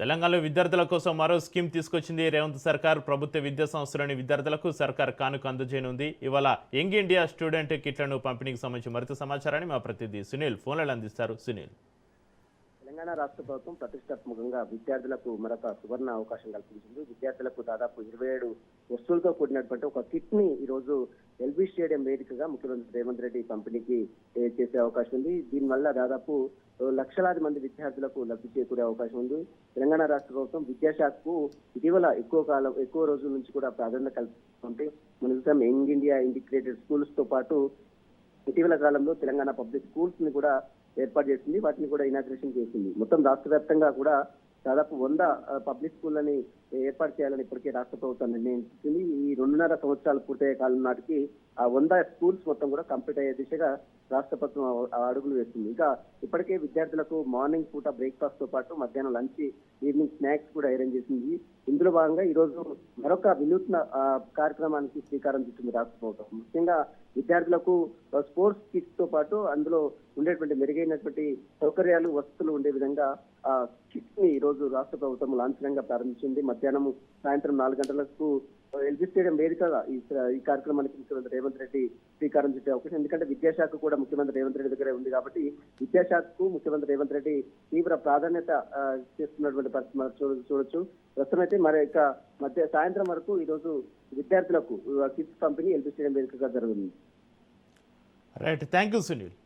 తెలంగాణలో విద్యార్థుల కోసం మరో స్కీమ్ తీసుకొచ్చింది రేవంత్ సర్కార్. ప్రభుత్వ విద్యా సంస్థలోని విద్యార్థులకు సర్కార్ కానుక అందజేయనుంది. ఇవాళ యంగ్ ఇండియా స్టూడెంట్ కిట్లను పంపిణీకి సంబంధించి మరింత సమాచారాన్ని మా ప్రతినిధి సునీల్ ఫోన్లలో అందిస్తారు. సునీల్, తెలంగాణ రాష్ట్ర ప్రభుత్వం ప్రతిష్టాత్మకంగా విద్యార్థులకు మరొక సువర్ణ అవకాశం కల్పించింది. విద్యార్థులకు దాదాపు 27 వస్తువులతో కూడినటువంటి ఒక కిట్ ని ఈ రోజు ఎల్బీ స్టేడియం వేదికగా ముఖ్యమంత్రి రేవంత్ రెడ్డి పంపిణీకి చేసే అవకాశం ఉంది. దీనివల్ల దాదాపు లక్షలాది మంది విద్యార్థులకు లబ్ధి చేకూరే అవకాశం ఉంది. తెలంగాణ రాష్ట్ర ప్రభుత్వం విద్యాశాఖకు ఇటీవల ఎక్కువ రోజుల నుంచి కూడా ప్రాధాన్యత కల్పిస్తుంది. మన చూసాం యంగ్ ఇండియా ఇంటిగ్రేటెడ్ స్కూల్స్ తో పాటు ఇటీవల కాలంలో తెలంగాణ పబ్లిక్ స్కూల్స్ ని కూడా ఏర్పాటు చేసింది. వాటిని కూడా ఇనాగ్రేషన్ చేసింది. మొత్తం రాష్ట్ర వ్యాప్తంగా కూడా దాదాపు 100 పబ్లిక్ స్కూళ్ళని ఏర్పాటు చేయాలని ఇప్పటికే రాష్ట్ర ప్రభుత్వం నిర్ణయించింది. ఈ 2.5 సంవత్సరాలు పూర్తయ్యే కాలం నాటికి ఆ 100 స్కూల్స్ మొత్తం కూడా కంప్లీట్ అయ్యే దిశగా రాష్ట్ర ప్రభుత్వం అడుగులు వేస్తుంది. ఇంకా ఇప్పటికే విద్యార్థులకు మార్నింగ్ పూట బ్రేక్ఫాస్ట్ తో పాటు మధ్యాహ్నం లంచ్, ఈవినింగ్ స్నాక్స్ కూడా అరేంజ్ చేసింది. ఇందులో భాగంగా ఈ రోజు మరొక వినూత్న కార్యక్రమానికి శ్రీకారం చుట్టింది రాష్ట్ర ప్రభుత్వం. ముఖ్యంగా విద్యార్థులకు స్పోర్ట్స్ కిట్స్ తో పాటు అందులో ఉండేటువంటి మెరుగైనటువంటి సౌకర్యాలు, వసతులు ఉండే విధంగా ఆ కిట్స్ ని ఈ రోజు రాష్ట్ర ప్రభుత్వం లాంఛనంగా ప్రారంభించింది. మధ్యాహ్నం సాయంత్రం 4 గంటలకు ఎల్బీ స్టేడియం వేదికగా ఈ కార్యక్రమానికి ముఖ్యమంత్రి రేవంత్ రెడ్డి శ్రీకారం చుట్టే అవకాశం. ఎందుకంటే విద్యాశాఖ కూడా ముఖ్యమంత్రి రేవంత్ రెడ్డి దగ్గరే ఉంది కాబట్టి విద్యాశాఖకు ముఖ్యమంత్రి రేవంత్ రెడ్డి తీవ్ర ప్రాధాన్యత చేస్తున్నటువంటి పరిస్థితి మనం చూడొచ్చు. ప్రస్తుతమైతే మరి ఇక సాయంత్రం వరకు ఈ రోజు విద్యార్థులకు కిట్స్ పంపిణీ ఎల్బీ స్టేడియం వేదికగా జరుగుతుంది. Right, thank you Sunil.